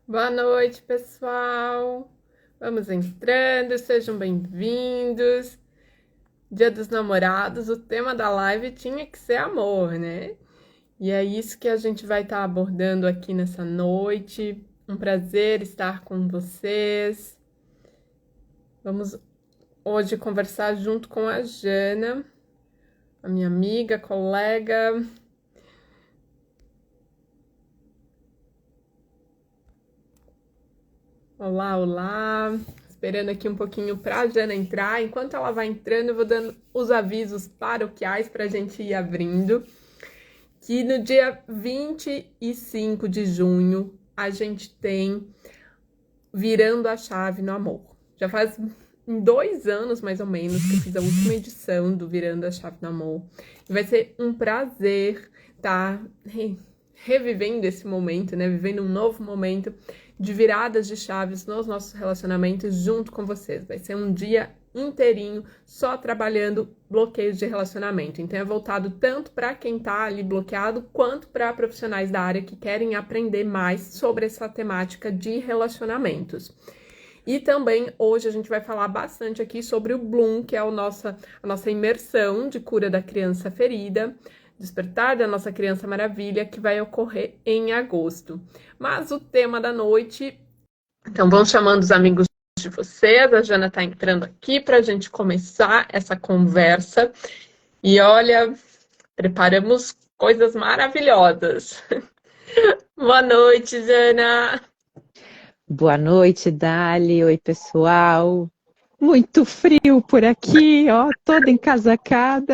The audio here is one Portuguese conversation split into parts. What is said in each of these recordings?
Boa noite, pessoal. Vamos entrando, sejam bem-vindos. Dia dos Namorados, o tema da live tinha que ser amor, né? E é isso que a gente vai estar abordando aqui nessa noite. Um prazer estar com vocês. Vamos hoje conversar junto com a Jana, a minha amiga, colega. Olá, olá. Esperando aqui um pouquinho para a Jana entrar. Enquanto ela vai entrando, eu vou dando os avisos paroquiais para a gente ir abrindo. Que no dia 25 de junho a gente tem Virando a Chave no Amor. Já faz 2 anos, mais ou menos, que eu fiz a última edição do Virando a Chave no Amor. E vai ser um prazer estar revivendo esse momento, né? Vivendo um novo momento de viradas de chaves nos nossos relacionamentos junto com vocês. Vai ser um dia inteirinho só trabalhando bloqueios de relacionamento. Então é voltado tanto para quem tá ali bloqueado, quanto para profissionais da área que querem aprender mais sobre essa temática de relacionamentos. E também hoje a gente vai falar bastante aqui sobre o Bloom, que é a nossa imersão de cura da criança ferida, Despertar da Nossa Criança Maravilha, que vai ocorrer em agosto. Mas o tema da noite... Então, vão chamando os amigos de vocês. A Jana está entrando aqui para a gente começar essa conversa. E olha, preparamos coisas maravilhosas. Boa noite, Jana. Boa noite, Dali. Oi, pessoal. Muito frio por aqui, ó, toda encasacada.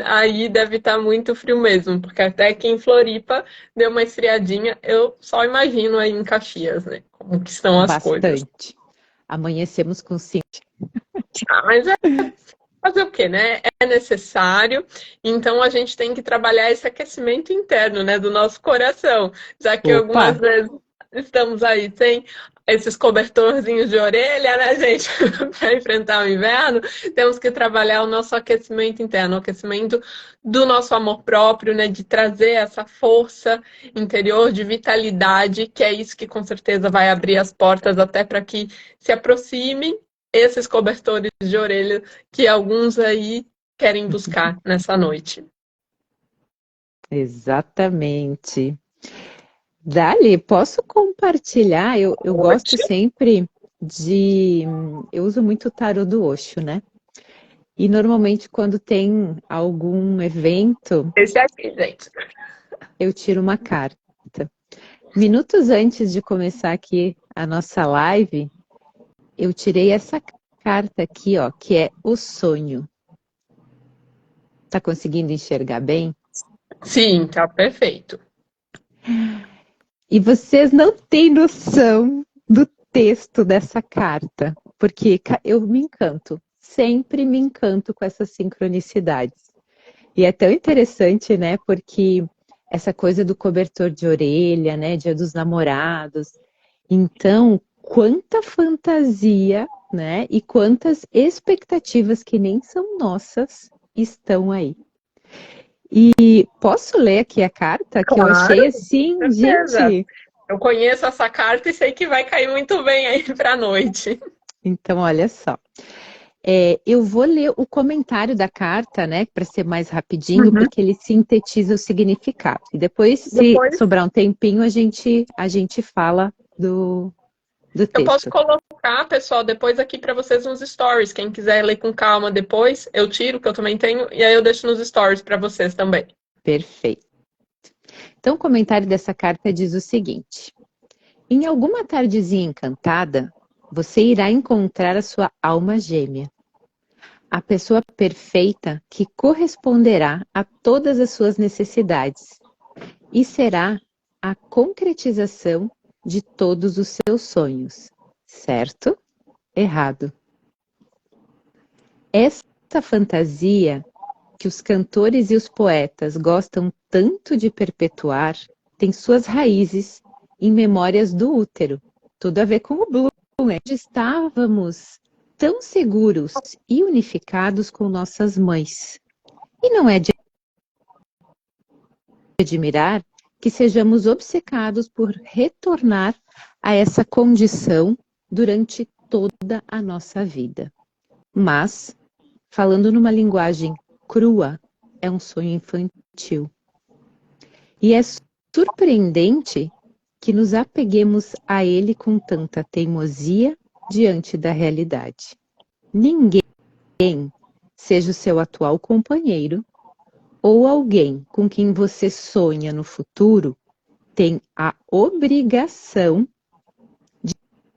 Aí deve estar muito frio mesmo, porque até aqui em Floripa deu uma esfriadinha. Eu só imagino aí em Caxias, né? Como que estão as coisas. Bastante. Amanhecemos com 5. Mas é fazer o quê, né? É necessário, então a gente tem que trabalhar esse aquecimento interno, né, do nosso coração, já que algumas Opa, vezes estamos aí sem esses cobertorzinhos de orelha, né, gente, para enfrentar o inverno, temos que trabalhar o nosso aquecimento interno, o aquecimento do nosso amor próprio, né, de trazer essa força interior de vitalidade, que é isso que com certeza vai abrir as portas até para que se aproximem esses cobertores de orelha que alguns aí querem buscar nessa noite. exatamente. Dali, posso compartilhar? Eu gosto Noite. sempre de. Eu uso muito o tarô do Osho, né? E normalmente, quando tem algum evento, Esse aqui, gente. eu tiro uma carta. Minutos antes de começar aqui a nossa live, eu tirei essa carta aqui, ó, que é o sonho. Tá conseguindo enxergar bem? Sim, tá perfeito. E vocês não têm noção do texto dessa carta, porque eu me encanto, sempre me encanto com essas sincronicidades. E é tão interessante, né? Porque essa coisa do cobertor de orelha, né? Dia dos namorados. Então, quanta fantasia, né? E quantas expectativas que nem são nossas estão aí. E posso ler aqui a carta que eu achei Claro, com assim, certeza. gente. Eu conheço essa carta e sei que vai cair muito bem aí pra noite. Então, olha só. Eu vou ler o comentário da carta, né, para ser mais rapidinho, Uhum. porque ele sintetiza o significado. E depois, se Depois sobrar um tempinho, a gente fala do eu posso texto. colocar, pessoal, depois aqui para vocês nos stories. Quem quiser ler com calma depois, eu tiro, que eu também tenho, e aí eu deixo nos stories para vocês também. Perfeito. Então, o comentário dessa carta diz o seguinte: em alguma tardezinha encantada, você irá encontrar a sua alma gêmea, a pessoa perfeita que corresponderá a todas as suas necessidades e será a concretização de todos os seus sonhos. Certo? Errado. Essa fantasia que os cantores e os poetas gostam tanto de perpetuar tem suas raízes em memórias do útero. Tudo a ver com o Bloom, né? Estávamos tão seguros e unificados com nossas mães. E não é de admirar que sejamos obcecados por retornar a essa condição durante toda a nossa vida. Mas, falando numa linguagem crua, é um sonho infantil. E é surpreendente que nos apeguemos a ele com tanta teimosia diante da realidade. Ninguém, seja o seu atual companheiro ou alguém com quem você sonha no futuro, tem a obrigação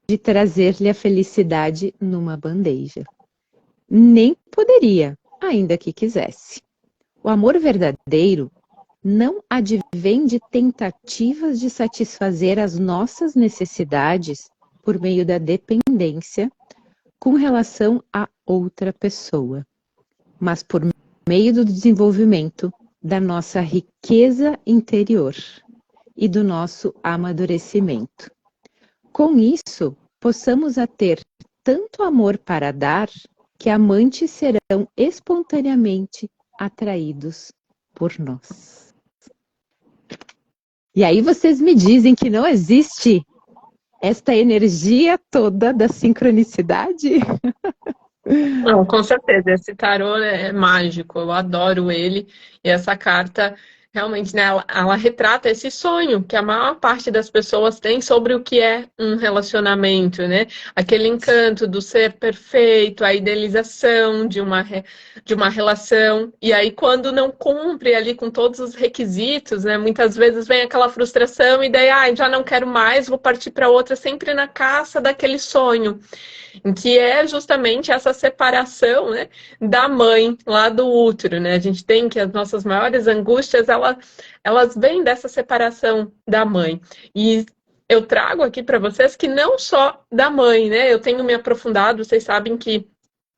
de trazer-lhe a felicidade numa bandeja. Nem poderia, ainda que quisesse. O amor verdadeiro não advém de tentativas de satisfazer as nossas necessidades por meio da dependência com relação a outra pessoa, mas por meio do desenvolvimento da nossa riqueza interior e do nosso amadurecimento. Com isso, possamos a ter tanto amor para dar que amantes serão espontaneamente atraídos por nós. E aí vocês me dizem que não existe esta energia toda da sincronicidade? Não, com certeza, esse tarô é mágico, eu adoro ele, e essa carta realmente, né, ela retrata esse sonho que a maior parte das pessoas tem sobre o que é um relacionamento, né? Aquele encanto do ser perfeito, a idealização de uma relação, e aí quando não cumpre ali com todos os requisitos, né, muitas vezes vem aquela frustração e daí, já não quero mais, vou partir para outra, sempre na caça daquele sonho. Que é justamente essa separação, né, da mãe lá do útero, né? A gente tem que as nossas maiores angústias, elas vêm dessa separação da mãe. E eu trago aqui para vocês que não só da mãe, né? Eu tenho me aprofundado, vocês sabem que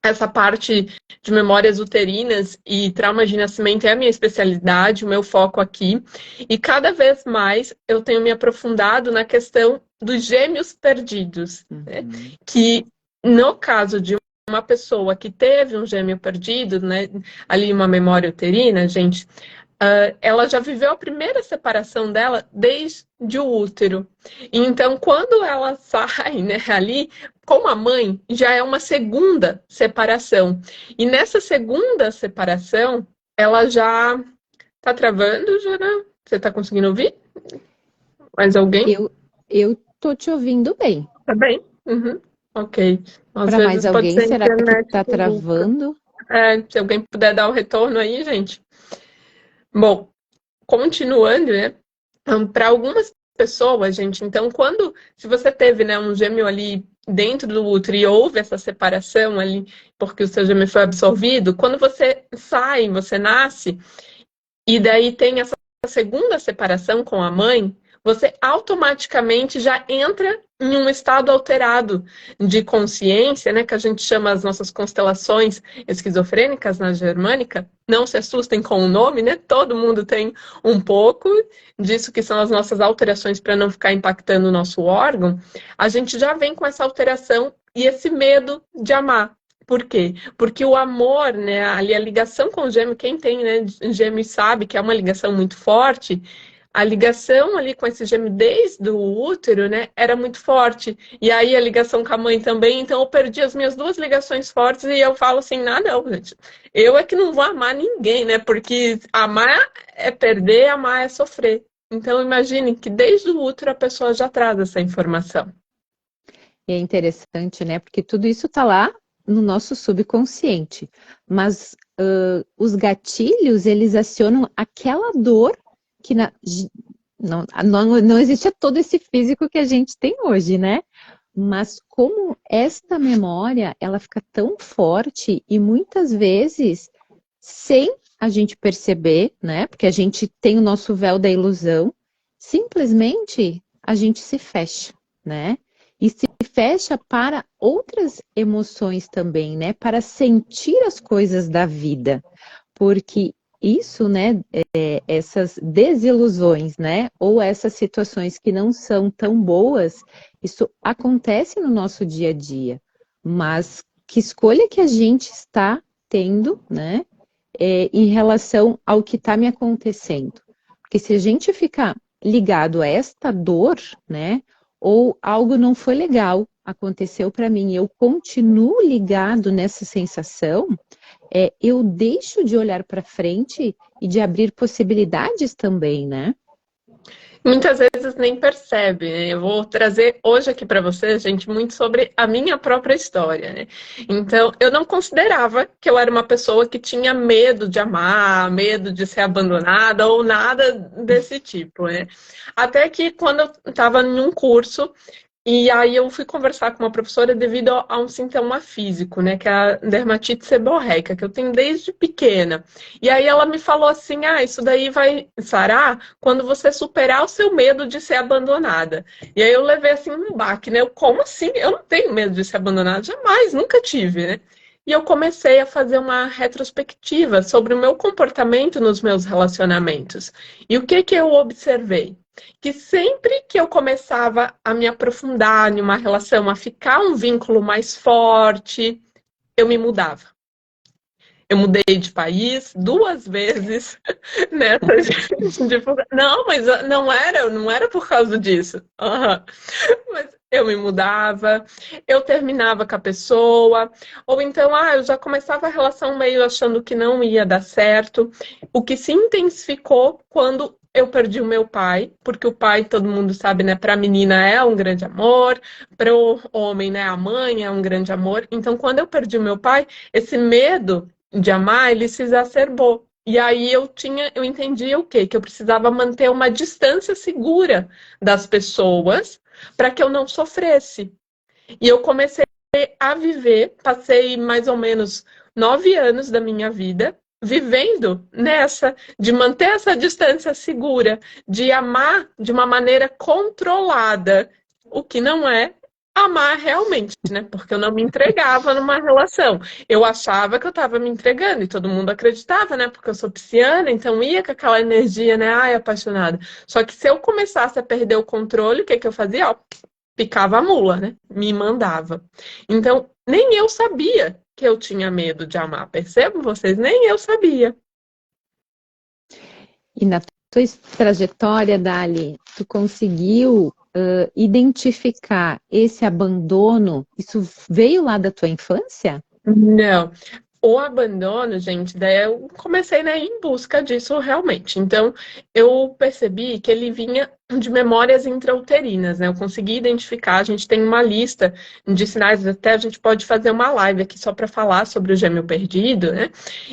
essa parte de memórias uterinas e traumas de nascimento é a minha especialidade, o meu foco aqui. E cada vez mais eu tenho me aprofundado na questão dos gêmeos perdidos, né? Que no caso de uma pessoa que teve um gêmeo perdido, né, ali uma memória uterina, gente, ela já viveu a primeira separação dela desde o útero. Então, quando ela sai, né, ali com a mãe, já é uma segunda separação. E nessa segunda separação, ela já tá travando, Jana? Você tá conseguindo ouvir? Mais alguém? Eu tô te ouvindo bem. Tá bem? Uhum. Ok. Às Para mais vezes pode alguém, ser a será que internet tá que buga. travando? Se alguém puder dar o retorno aí, gente. Bom, continuando, né? Para algumas pessoas, gente, então se você teve, né, um gêmeo ali dentro do útero e houve essa separação ali, porque o seu gêmeo foi absorvido, quando você sai, você nasce, e daí tem essa segunda separação com a mãe, você automaticamente já entra em um estado alterado de consciência, né, que a gente chama as nossas constelações esquizofrênicas na germânica. Não se assustem com o nome, né? Todo mundo tem um pouco disso, que são as nossas alterações para não ficar impactando o nosso órgão. A gente já vem com essa alteração e esse medo de amar. Por quê? Porque o amor, né, ali a ligação com o gêmeo, quem tem, né, gêmeo sabe que é uma ligação muito forte. A ligação ali com esse gêmeo desde o útero, né, era muito forte. E aí a ligação com a mãe também. Então eu perdi as minhas duas ligações fortes e eu falo assim, não, gente. Eu é que não vou amar ninguém, né? Porque amar é perder, amar é sofrer. Então imagine que desde o útero a pessoa já traz essa informação. E é interessante, né? Porque tudo isso tá lá no nosso subconsciente. Mas os gatilhos, eles acionam aquela dor que não existe todo esse físico que a gente tem hoje, né? Mas como esta memória, ela fica tão forte e muitas vezes sem a gente perceber, né? Porque a gente tem o nosso véu da ilusão, simplesmente a gente se fecha, né? E se fecha para outras emoções também, né? Para sentir as coisas da vida. Porque isso, né? Essas desilusões, né? Ou essas situações que não são tão boas, isso acontece no nosso dia a dia. Mas que escolha que a gente está tendo, né? Em relação ao que está me acontecendo. Porque se a gente ficar ligado a esta dor, né? Ou algo não foi legal, aconteceu para mim, eu continuo ligado nessa sensação, eu deixo de olhar para frente e de abrir possibilidades também, né? Muitas vezes nem percebe, né? Eu vou trazer hoje aqui para vocês, gente, muito sobre a minha própria história, né? Então, eu não considerava que eu era uma pessoa que tinha medo de amar, medo de ser abandonada ou nada desse tipo, né? Até que quando eu estava em um curso, e aí eu fui conversar com uma professora devido a um sintoma físico, né, que é a dermatite seborreica, que eu tenho desde pequena. E aí ela me falou assim, isso daí vai sarar quando você superar o seu medo de ser abandonada. E aí eu levei assim um baque, né? Como assim? Eu não tenho medo de ser abandonada, jamais, nunca tive, né? E eu comecei a fazer uma retrospectiva sobre o meu comportamento nos meus relacionamentos. E o que que eu observei? Que sempre que eu começava a me aprofundar em uma relação, a ficar um vínculo mais forte, eu me mudava. Eu mudei de país 2 vezes nessa Não, mas não era por causa disso. Uhum. Mas eu me mudava, eu terminava com a pessoa, ou então, eu já começava a relação meio achando que não ia dar certo. O que se intensificou quando eu perdi o meu pai, porque o pai, todo mundo sabe, né, para a menina é um grande amor, para o homem, né, a mãe é um grande amor. Então, quando eu perdi o meu pai, esse medo de amar, ele se exacerbou. E aí eu entendi o quê? Que eu precisava manter uma distância segura das pessoas para que eu não sofresse. E eu comecei a viver, passei mais ou menos 9 anos da minha vida vivendo nessa, de manter essa distância segura, de amar de uma maneira controlada, o que não é amar realmente, né? Porque eu não me entregava numa relação. Eu achava que eu estava me entregando e todo mundo acreditava, né? Porque eu sou pisciana, então ia com aquela energia, né? Ai, apaixonada. Só que se eu começasse a perder o controle, o que que eu fazia? Ó, picava a mula, né? Me mandava. Então, nem eu sabia que eu tinha medo de amar. Percebam vocês? Nem eu sabia. E na tua trajetória, Dali, tu conseguiu identificar esse abandono? Isso veio lá da tua infância? Não. O abandono, gente, daí eu comecei, né, em busca disso realmente. Então, eu percebi que ele vinha de memórias intrauterinas, né? Eu consegui identificar, a gente tem uma lista de sinais, até a gente pode fazer uma live aqui só para falar sobre o gêmeo perdido, né?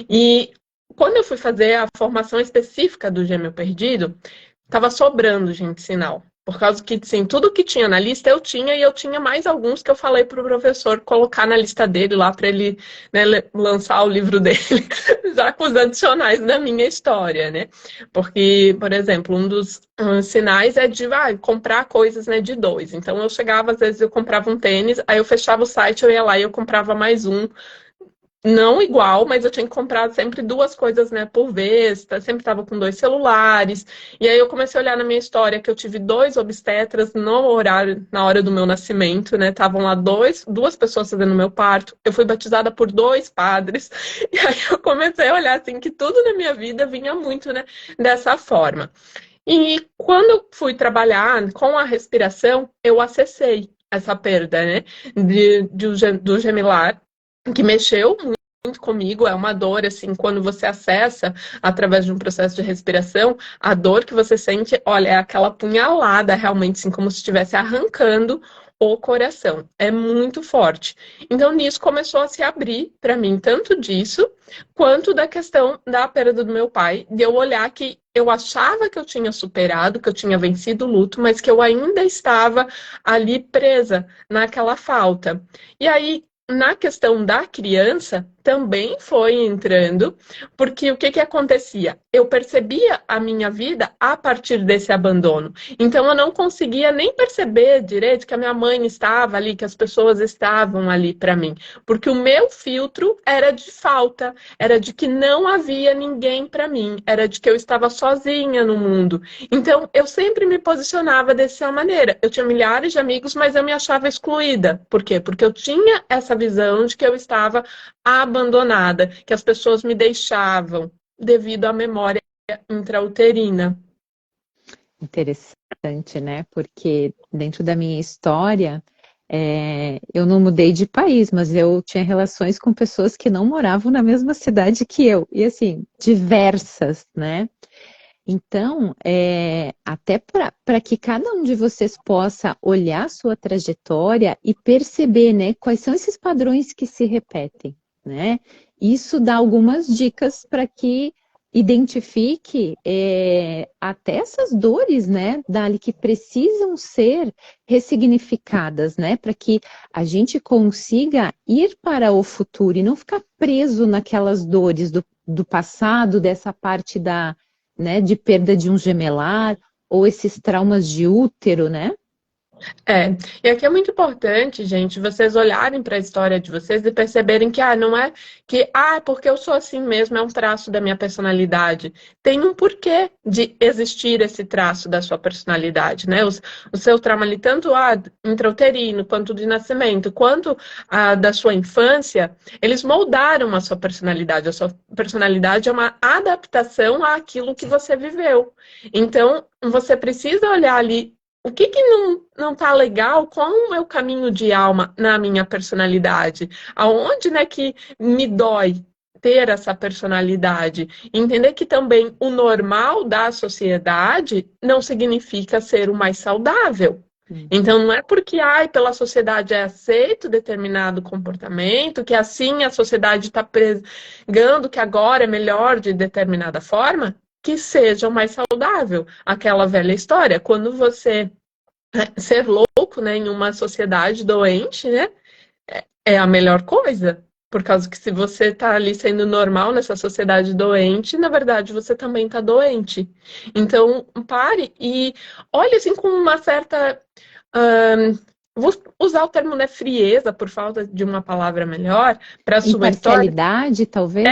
E quando eu fui fazer a formação específica do gêmeo perdido, tava sobrando, gente, sinal. Por causa que, sim, tudo que tinha na lista eu tinha, e eu tinha mais alguns que eu falei pro professor colocar na lista dele lá para ele, né, lançar o livro dele, já com os adicionais da minha história, né? Porque, por exemplo, um dos sinais é de comprar coisas, né, de dois. Então eu chegava, às vezes eu comprava um tênis, aí eu fechava o site, eu ia lá e eu comprava mais um. Não igual, mas eu tinha que comprar sempre 2 coisas, né, por vez, sempre estava com 2 celulares. E aí eu comecei a olhar na minha história que eu tive 2 obstetras no horário, na hora do meu nascimento, né? Estavam lá 2 pessoas fazendo meu parto. Eu fui batizada por 2 padres. E aí eu comecei a olhar assim que tudo na minha vida vinha muito, né, dessa forma. E quando eu fui trabalhar com a respiração, eu acessei essa perda, né, do gemilar, que mexeu muito comigo, é uma dor, assim, quando você acessa através de um processo de respiração, a dor que você sente, olha, é aquela punhalada realmente, assim, como se estivesse arrancando o coração. É muito forte. Então, nisso começou a se abrir para mim, tanto disso, quanto da questão da perda do meu pai, de eu olhar que eu achava que eu tinha superado, que eu tinha vencido o luto, mas que eu ainda estava ali presa naquela falta. E aí, na questão da criança, também foi entrando, porque o que que acontecia? Eu percebia a minha vida a partir desse abandono. Então eu não conseguia nem perceber direito que a minha mãe estava ali, que as pessoas estavam ali para mim, porque o meu filtro era de falta, era de que não havia ninguém para mim, era de que eu estava sozinha no mundo. Então eu sempre me posicionava dessa maneira. Eu tinha milhares de amigos, mas eu me achava excluída. Por quê? Porque eu tinha essa visão de que eu estava abandonada, que as pessoas me deixavam devido à memória intrauterina. Interessante, né? Porque dentro da minha história, eu não mudei de país, mas eu tinha relações com pessoas que não moravam na mesma cidade que eu. E assim, diversas, né? Então, até para que cada um de vocês possa olhar a sua trajetória e perceber, né, quais são esses padrões que se repetem, né? Isso dá algumas dicas para que identifique até essas dores, né, Dali, que precisam ser ressignificadas, né, para que a gente consiga ir para o futuro e não ficar preso naquelas dores do passado, dessa parte né, de perda de um gemelar, ou esses traumas de útero, né? E aqui é muito importante, gente, vocês olharem para a história de vocês e perceberem que, não é que, porque eu sou assim mesmo, é um traço da minha personalidade. Tem um porquê de existir esse traço da sua personalidade, né? O seu trauma ali, tanto intrauterino, quanto de nascimento, quanto da sua infância, eles moldaram a sua personalidade. A sua personalidade é uma adaptação àquilo que você viveu. Então, você precisa olhar ali o que não tá legal? Qual é o meu caminho de alma na minha personalidade? Aonde, né, que me dói ter essa personalidade? Entender que também o normal da sociedade não significa ser o mais saudável. Então, não é porque, pela sociedade é aceito determinado comportamento, que assim a sociedade está pregando que agora é melhor de determinada forma, que seja o mais saudável. Aquela velha história, quando você ser louco, né, em uma sociedade doente, né, é a melhor coisa. Por causa que se você está ali sendo normal nessa sociedade doente, na verdade você também está doente. Então, pare e olhe assim com uma certa... vou usar o termo, né, frieza, por falta de uma palavra melhor, para a sua história. Imparcialidade, talvez?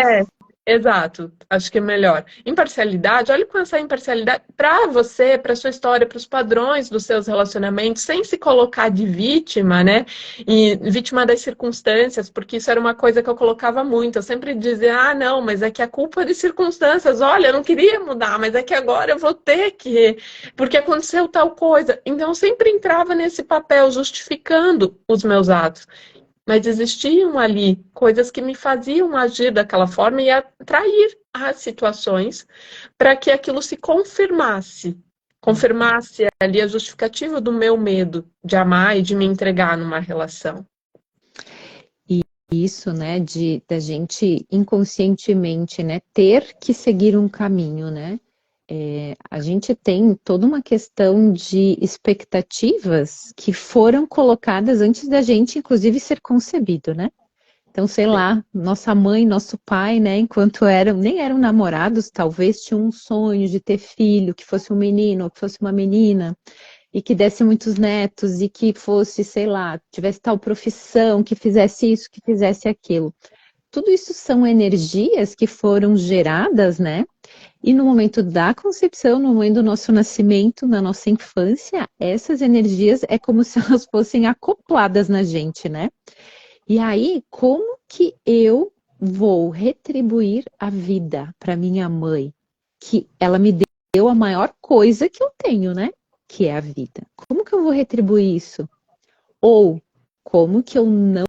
Exato, acho que é melhor. Imparcialidade, olhe com essa imparcialidade para você, para sua história, para os padrões dos seus relacionamentos, sem se colocar de vítima, né? E vítima das circunstâncias, porque isso era uma coisa que eu colocava muito. Eu sempre dizia, não, mas é que a culpa é de circunstâncias. Olha, eu não queria mudar, mas é que agora eu vou ter que, porque aconteceu tal coisa. Então, eu sempre entrava nesse papel justificando os meus atos. Mas existiam ali coisas que me faziam agir daquela forma e atrair as situações para que aquilo se confirmasse. Confirmasse ali a justificativa do meu medo de amar e de me entregar numa relação. E isso, né, da gente inconscientemente, né, ter que seguir um caminho, né? A gente tem toda uma questão de expectativas que foram colocadas antes da gente, inclusive, ser concebido, né? Então, sei lá, nossa mãe, nosso pai, né, enquanto nem eram namorados, talvez tinham um sonho de ter filho, que fosse um menino ou que fosse uma menina, e que desse muitos netos, e que fosse, sei lá, tivesse tal profissão, que fizesse isso, que fizesse aquilo. Tudo isso são energias que foram geradas, né? E no momento da concepção, no momento do nosso nascimento, na nossa infância, essas energias é como se elas fossem acopladas na gente, né? E aí, como que eu vou retribuir a vida para minha mãe? Que ela me deu a maior coisa que eu tenho, né? Que é a vida. Como que eu vou retribuir isso? Ou como que eu não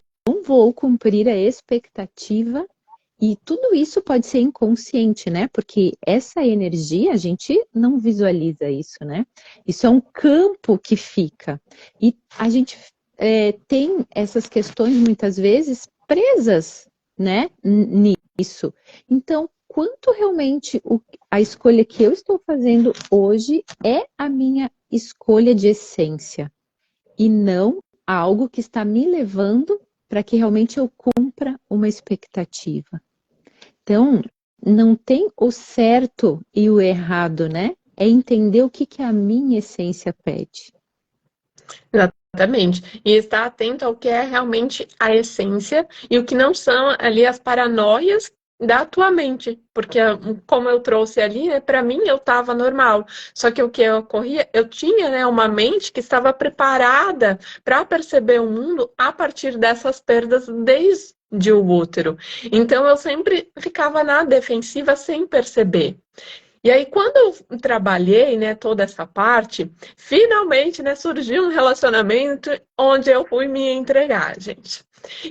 vou cumprir a expectativa? E tudo isso pode ser inconsciente, né? Porque essa energia, a gente não visualiza isso, né? Isso é um campo que fica. E a gente tem essas questões, muitas vezes, presas, né? Nisso. Então, quanto realmente a escolha que eu estou fazendo hoje é a minha escolha de essência e não algo que está me levando para que realmente eu cumpra uma expectativa. Então, não tem o certo e o errado, né? É entender o que a minha essência pede. Exatamente. E estar atento ao que é realmente a essência e o que não são ali as paranoias da tua mente. Porque, como eu trouxe ali, né, para mim eu estava normal. Só que o que ocorria, eu tinha, né, uma mente que estava preparada para perceber o mundo a partir dessas perdas desde o útero. Então eu sempre ficava na defensiva sem perceber. E aí, quando eu trabalhei, né, toda essa parte, finalmente, né, surgiu um relacionamento onde eu fui me entregar, gente.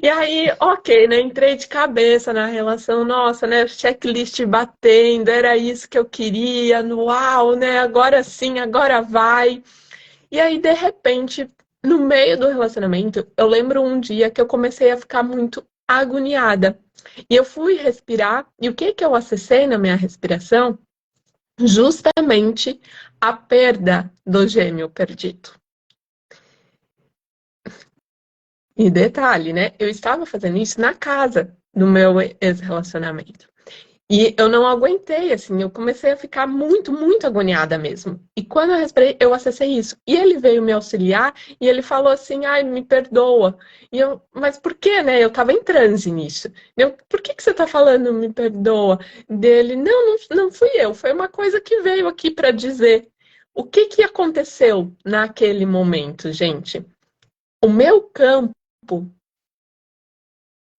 E aí, ok, né, entrei de cabeça na relação, nossa, né, checklist batendo, era isso que eu queria, uau, né, agora sim, agora vai. E aí, de repente, no meio do relacionamento, eu lembro um dia que eu comecei a ficar muito agoniada. E eu fui respirar, e o que que eu acessei na minha respiração? Justamente a perda do gêmeo perdido. E detalhe, né? Eu estava fazendo isso na casa do meu ex-relacionamento. E eu não aguentei, assim, eu comecei a ficar muito, muito agoniada mesmo. E quando eu respirei, eu acessei isso. E ele veio me auxiliar e ele falou assim, ai, me perdoa. E eu, mas por quê, né? Eu tava em transe nisso. Eu, por que que você tá falando me perdoa? Dele, não fui eu, foi uma coisa que veio aqui para dizer. O que que aconteceu naquele momento, gente? O meu campo,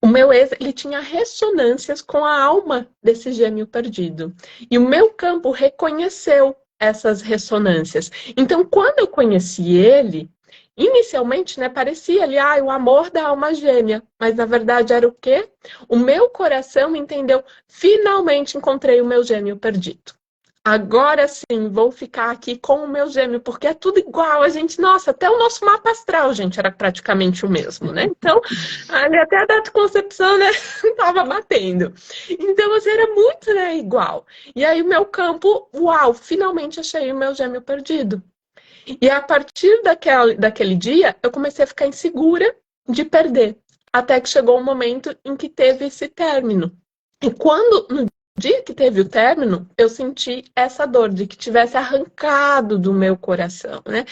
o meu ex, ele tinha ressonâncias com a alma desse gêmeo perdido. E o meu campo reconheceu essas ressonâncias. Então, quando eu conheci ele, inicialmente, né, parecia ali, o amor da alma gêmea. Mas, na verdade, era o quê? O meu coração entendeu, finalmente encontrei o meu gêmeo perdido. Agora sim, vou ficar aqui com o meu gêmeo, porque é tudo igual. A gente, nossa, até o nosso mapa astral, gente, era praticamente o mesmo, né? Então, ali até a data de concepção, né, tava batendo. Então, assim, era muito, né, igual. E aí, o meu campo, uau, finalmente achei o meu gêmeo perdido. E a partir daquele dia, eu comecei a ficar insegura de perder. Até que chegou um momento em que teve esse término. E quando, no dia que teve o término, eu senti essa dor de que tivesse arrancado do meu coração, né?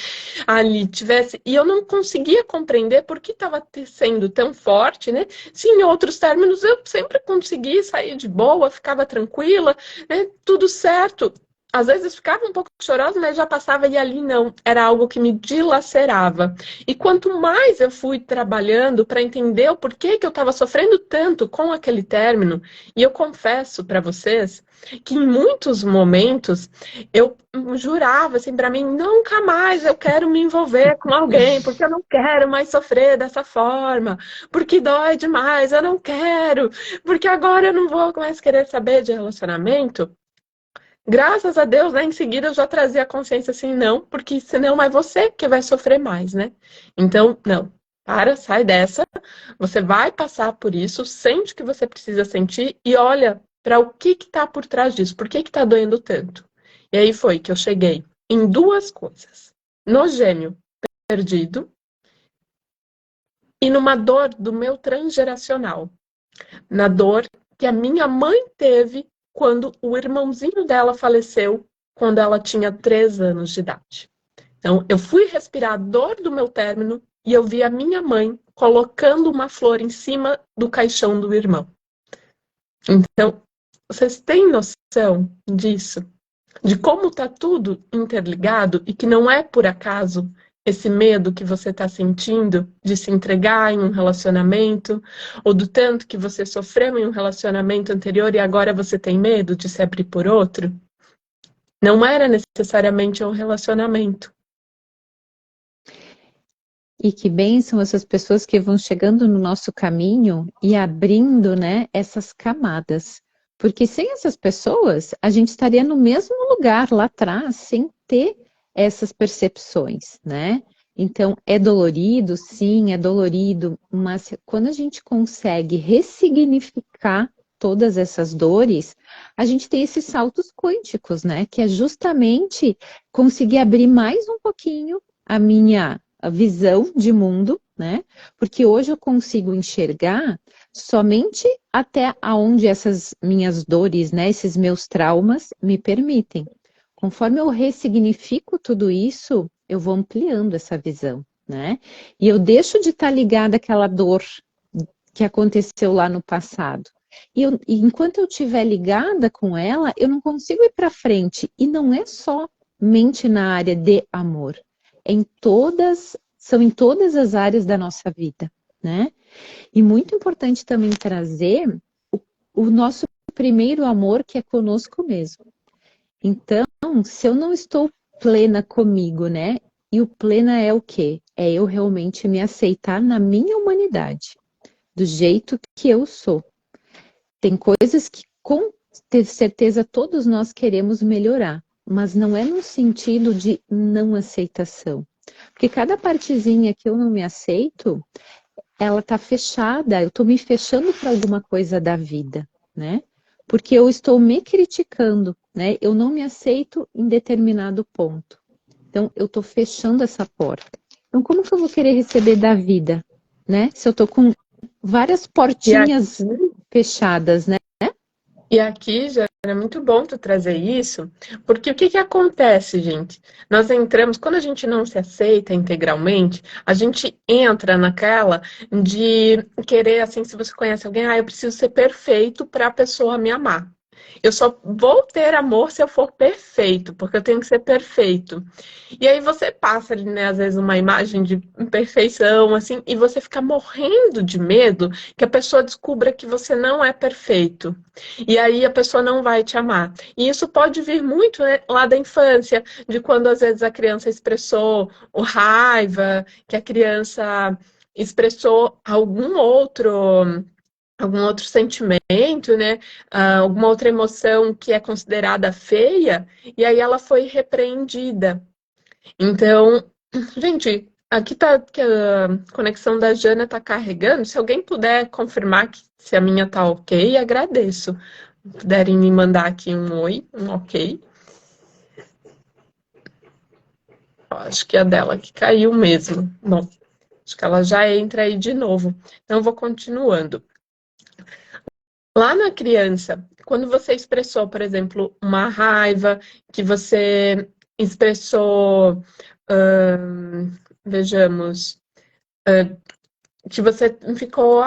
Ali tivesse. E eu não conseguia compreender por que estava sendo tão forte, né? Se em outros términos eu sempre consegui sair de boa, ficava tranquila, né? Tudo certo. Às vezes ficava um pouco chorosa, mas já passava e ali não. Era algo que me dilacerava. E quanto mais eu fui trabalhando para entender o porquê que eu estava sofrendo tanto com aquele término, e eu confesso para vocês que em muitos momentos eu jurava assim para mim, nunca mais eu quero me envolver com alguém, porque eu não quero mais sofrer dessa forma, porque dói demais, eu não quero, porque agora eu não vou mais querer saber de relacionamento. Graças a Deus, né, em seguida eu já trazia a consciência assim, não, porque senão é você que vai sofrer mais, né? Então, não, para, sai dessa, você vai passar por isso, sente o que você precisa sentir e olha para o que está por trás disso, por que está doendo tanto. E aí foi que eu cheguei em duas coisas: no gêmeo perdido e numa dor do meu transgeracional, na dor que a minha mãe teve quando o irmãozinho dela faleceu, quando ela tinha 3 anos de idade. Então, eu fui respirar a dor do meu término e eu vi a minha mãe colocando uma flor em cima do caixão do irmão. Então, vocês têm noção disso? De como está tudo interligado e que não é por acaso esse medo que você está sentindo de se entregar em um relacionamento, ou do tanto que você sofreu em um relacionamento anterior e agora você tem medo de se abrir por outro? Não era necessariamente um relacionamento. E que bênção essas pessoas que vão chegando no nosso caminho e abrindo, né, essas camadas. Porque sem essas pessoas, a gente estaria no mesmo lugar lá atrás, sem ter essas percepções, né? Então, é dolorido, sim, é dolorido, mas quando a gente consegue ressignificar todas essas dores, a gente tem esses saltos quânticos, né? Que é justamente conseguir abrir mais um pouquinho a visão de mundo, né? Porque hoje eu consigo enxergar somente até aonde essas minhas dores, né, esses meus traumas me permitem. Conforme eu ressignifico tudo isso, eu vou ampliando essa visão, né? E eu deixo de estar ligada àquela dor que aconteceu lá no passado. E enquanto eu estiver ligada com ela, eu não consigo ir para frente. E não é somente na área de amor. São em todas as áreas da nossa vida, né? E muito importante também trazer o nosso primeiro amor, que é conosco mesmo. Então, se eu não estou plena comigo, né? E o plena é o quê? É eu realmente me aceitar na minha humanidade, do jeito que eu sou. Tem coisas que com certeza todos nós queremos melhorar, mas não é no sentido de não aceitação. Porque cada partezinha que eu não me aceito, ela tá fechada, eu tô me fechando para alguma coisa da vida, né? Porque eu estou me criticando, né? Eu não me aceito em determinado ponto. Então, eu tô fechando essa porta. Então, como que eu vou querer receber da vida, né? Se eu tô com várias E aqui, portinhas fechadas, né? e aqui já é muito bom tu trazer isso, porque o que que acontece, gente? Nós entramos, quando a gente não se aceita integralmente, a gente entra naquela de querer, assim, se você conhece alguém, eu preciso ser perfeito para a pessoa me amar. Eu só vou ter amor se eu for perfeito, porque eu tenho que ser perfeito. E aí você passa ali, né, às vezes uma imagem de perfeição, assim, e você fica morrendo de medo que a pessoa descubra que você não é perfeito. E aí a pessoa não vai te amar. E isso pode vir muito, né, lá da infância, de quando às vezes a criança expressou o raiva, que a criança expressou algum outro sentimento, né? Alguma outra emoção que é considerada feia, e aí ela foi repreendida. Então, gente, aqui tá que a conexão da Jana tá carregando. Se alguém puder confirmar se a minha tá ok, agradeço. Puderem me mandar aqui um oi, um ok. Ó, acho que é a dela que caiu mesmo. Bom, acho que ela já entra aí de novo. Então, eu vou continuando. Lá na criança, quando você expressou, por exemplo, uma raiva, que você expressou, vejamos, que você ficou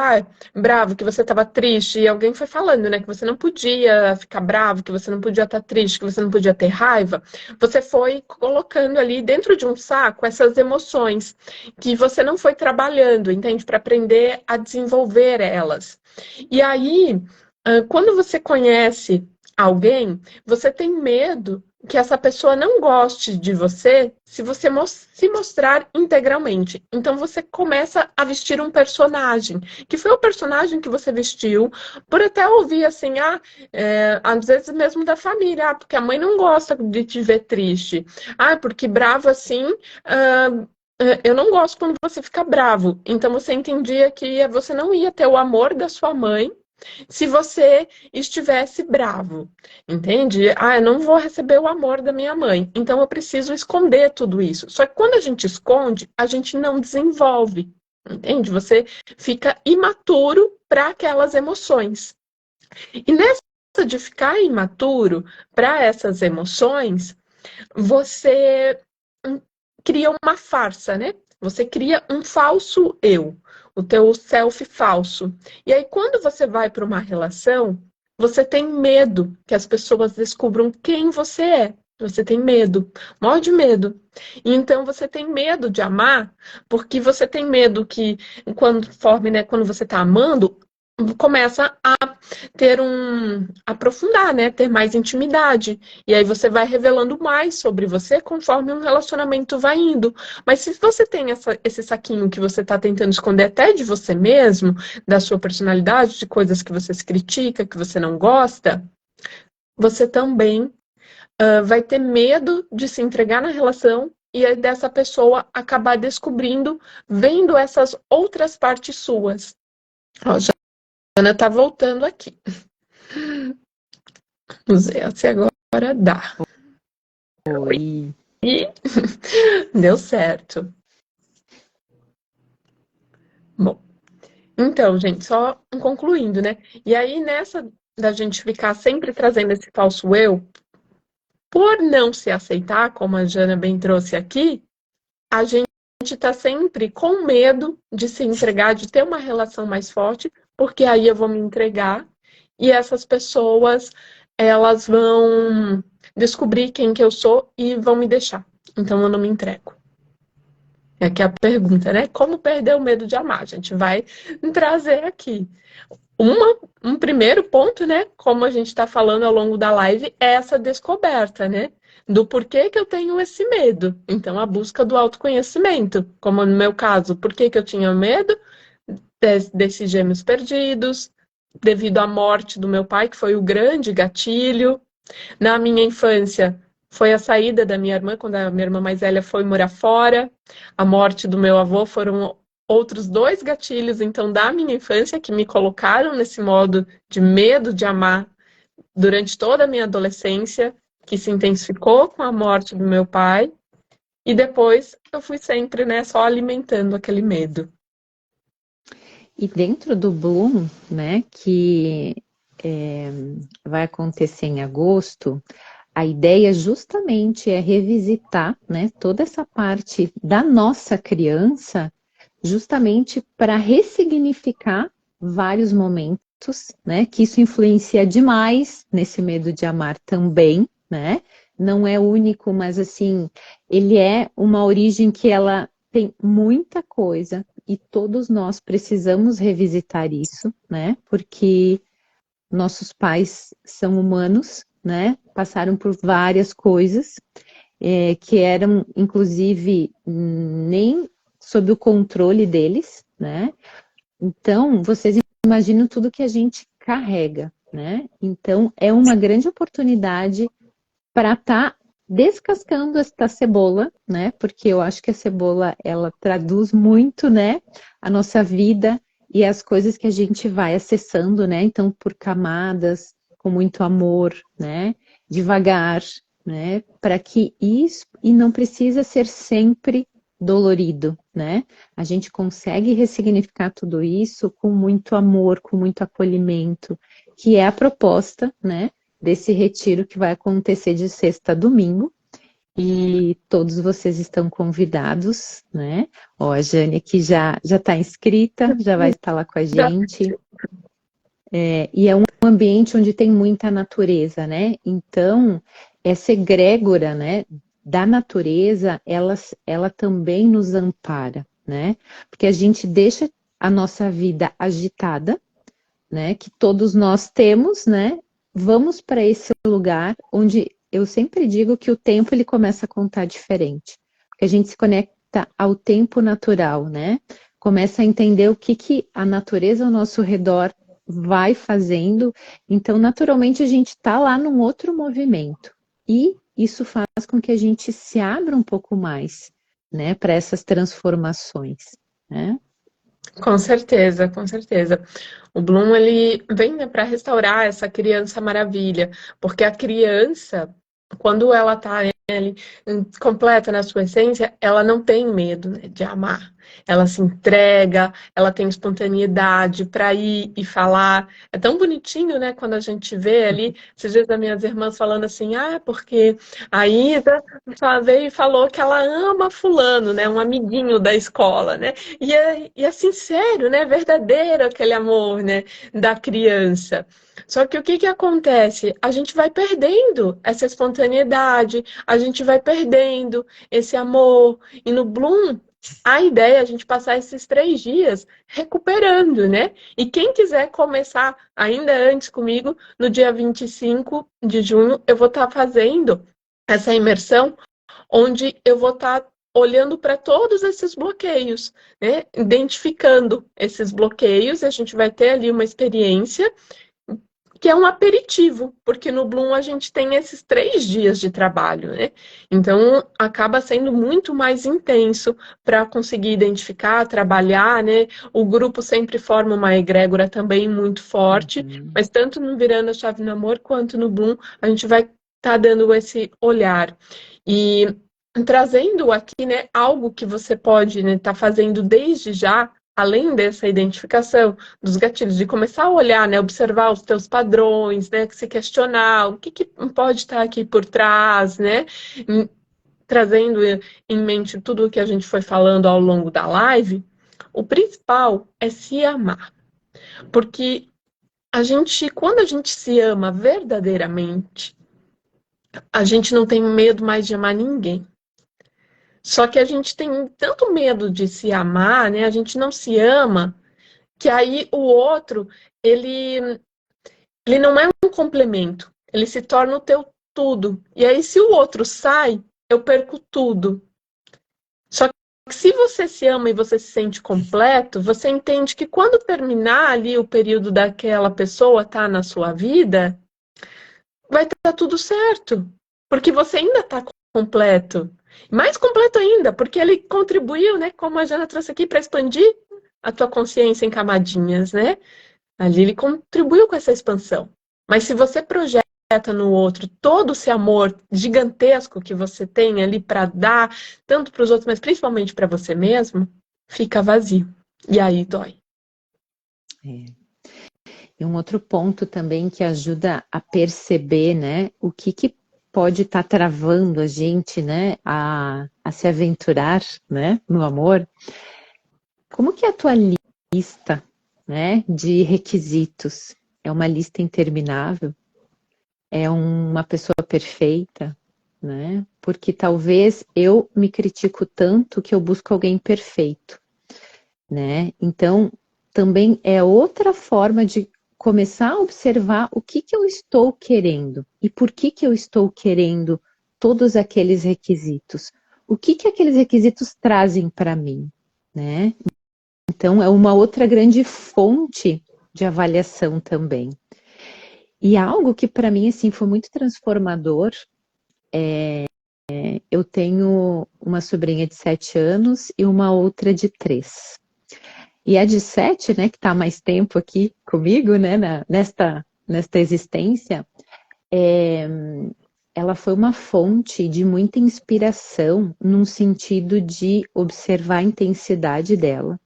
bravo, que você estava triste, e alguém foi falando, né, que você não podia ficar bravo, que você não podia estar triste, que você não podia ter raiva, você foi colocando ali dentro de um saco essas emoções que você não foi trabalhando, entende? Para aprender a desenvolver elas. E aí, quando você conhece alguém, você tem medo que essa pessoa não goste de você se você se mostrar integralmente. Então você começa a vestir um personagem, que foi o personagem que você vestiu, por até ouvir assim, às vezes mesmo da família, porque a mãe não gosta de te ver triste. Porque bravo assim, eu não gosto quando você fica bravo. Então você entendia que você não ia ter o amor da sua mãe se você estivesse bravo, entende? Eu não vou receber o amor da minha mãe, então eu preciso esconder tudo isso. Só que quando a gente esconde, a gente não desenvolve, entende? Você fica imaturo para aquelas emoções. E nessa de ficar imaturo para essas emoções, você cria uma farsa, né? Você cria um falso eu, o teu self falso. E aí, quando você vai para uma relação, você tem medo que as pessoas descubram quem você é. Você tem medo, morre de medo. E então você tem medo de amar, porque você tem medo que, conforme, né, quando você está amando, começa a ter aprofundar, né? Ter mais intimidade. E aí você vai revelando mais sobre você conforme um relacionamento vai indo. Mas se você tem esse saquinho que você está tentando esconder até de você mesmo, da sua personalidade, de coisas que você se critica, que você não gosta, você também vai ter medo de se entregar na relação e aí dessa pessoa acabar descobrindo, vendo essas outras partes suas. Ó, já a Ana tá voltando aqui. Vamos ver se agora dá. Oi. E deu certo. Bom, então, gente, só concluindo, né? E aí, nessa da gente ficar sempre trazendo esse falso eu, por não se aceitar, como a Jana bem trouxe aqui, a gente tá sempre com medo de se entregar, de ter uma relação mais forte, porque aí eu vou me entregar e essas pessoas, elas vão descobrir quem que eu sou e vão me deixar. Então eu não me entrego. Aqui é a pergunta, né? Como perder o medo de amar? A gente vai trazer aqui. Um primeiro ponto, né, como a gente está falando ao longo da live, é essa descoberta, né, do porquê que eu tenho esse medo. Então, a busca do autoconhecimento, como no meu caso, por que que eu tinha medo desses gêmeos perdidos, devido à morte do meu pai, que foi o grande gatilho. Na minha infância, foi a saída da minha irmã, quando a minha irmã mais velha foi morar fora. A morte do meu avô foram outros dois gatilhos, então, da minha infância, que me colocaram nesse modo de medo de amar durante toda a minha adolescência, que se intensificou com a morte do meu pai. E depois eu fui sempre, né, só alimentando aquele medo. E dentro do Bloom, né, que vai acontecer em agosto, a ideia justamente é revisitar, né, toda essa parte da nossa criança, justamente para ressignificar vários momentos, né, que isso influencia demais nesse medo de amar também, né? Não é único, mas assim, ele é uma origem que ela tem muita coisa e todos nós precisamos revisitar isso, né? Porque nossos pais são humanos, né? Passaram por várias coisas que eram, inclusive, nem sob o controle deles, né? Então, vocês imaginam tudo que a gente carrega, né? Então, é uma grande oportunidade para estar descascando esta cebola, né? Porque eu acho que a cebola, ela traduz muito, né? A nossa vida e as coisas que a gente vai acessando, né? Então, por camadas, com muito amor, né? Devagar, né? Para que isso, e não precisa ser sempre dolorido, né? A gente consegue ressignificar tudo isso com muito amor, com muito acolhimento, que é a proposta, né? Desse retiro que vai acontecer de sexta a domingo. E todos vocês estão convidados, né? Ó, a Jane aqui já está inscrita, já vai estar lá com a gente. E é um ambiente onde tem muita natureza, né? Então, essa egrégora, né, da natureza, ela também nos ampara, né? Porque a gente deixa a nossa vida agitada, né? Que todos nós temos, né? Vamos para esse lugar onde eu sempre digo que o tempo ele começa a contar diferente, porque a gente se conecta ao tempo natural, né? Começa a entender o que a natureza ao nosso redor vai fazendo, então naturalmente a gente está lá num outro movimento e isso faz com que a gente se abra um pouco mais, né, para essas transformações, né? Com certeza, com certeza. O Bloom, ele vem, né, para restaurar essa criança maravilha, porque a criança, quando ela está completa na sua essência, ela não tem medo, né, de amar. Ela se entrega, ela tem espontaneidade para ir e falar. É tão bonitinho, né, quando a gente vê ali, esses dias das minhas irmãs falando assim, porque a Ida só veio e falou que ela ama fulano, né, um amiguinho da escola, né? E é sincero, né, verdadeiro aquele amor, né, da criança. Só que o que que acontece? A gente vai perdendo essa espontaneidade, a gente vai perdendo esse amor. E no Bloom, a ideia é a gente passar esses 3 dias recuperando, né? E quem quiser começar ainda antes comigo, no dia 25 de junho, eu vou estar fazendo essa imersão, onde eu vou estar olhando para todos esses bloqueios, né? Identificando esses bloqueios, a gente vai ter ali uma experiência que é um aperitivo, porque no Bloom a gente tem esses 3 dias de trabalho, né? Então acaba sendo muito mais intenso para conseguir identificar, trabalhar, né? O grupo sempre forma uma egrégora também muito forte, mas tanto no Virando a Chave no Amor quanto no Bloom a gente vai estar dando esse olhar. E trazendo aqui, né, algo que você pode, né, tá fazendo desde já, além dessa identificação dos gatilhos, de começar a olhar, né, observar os teus padrões, né, se questionar o que pode estar aqui por trás, né, trazendo em mente tudo o que a gente foi falando ao longo da live. O principal é se amar, porque quando a gente se ama verdadeiramente, a gente não tem medo mais de amar ninguém. Só que a gente tem tanto medo de se amar, né? A gente não se ama, que aí o outro, ele não é um complemento, ele se torna o teu tudo. E aí, se o outro sai, eu perco tudo. Só que se você se ama e você se sente completo, você entende que quando terminar ali o período daquela pessoa tá na sua vida, vai estar tudo certo. Porque você ainda está completo. Mais completo ainda, porque ele contribuiu, né, como a Jana trouxe aqui, para expandir a tua consciência em camadinhas, né? Ali ele contribuiu com essa expansão. Mas se você projeta no outro todo esse amor gigantesco que você tem ali para dar, tanto para os outros, mas principalmente para você mesmo, fica vazio. E aí dói. É. E um outro ponto também que ajuda a perceber, né, o que pode estar travando a gente, né, a se aventurar, né, no amor. Como que é a tua lista, né, de requisitos? É uma lista interminável? É uma pessoa perfeita, né? Porque talvez eu me critico tanto que eu busco alguém perfeito, né? Então, também é outra forma de começar a observar o que eu estou querendo e por que eu estou querendo todos aqueles requisitos. O que aqueles requisitos trazem para mim, né? Então, é uma outra grande fonte de avaliação também. E algo que para mim assim foi muito transformador. Eu tenho uma sobrinha de 7 anos e uma outra de 3. E a de 7, né, que está há mais tempo aqui comigo, né, nesta existência, ela foi uma fonte de muita inspiração num sentido de observar a intensidade dela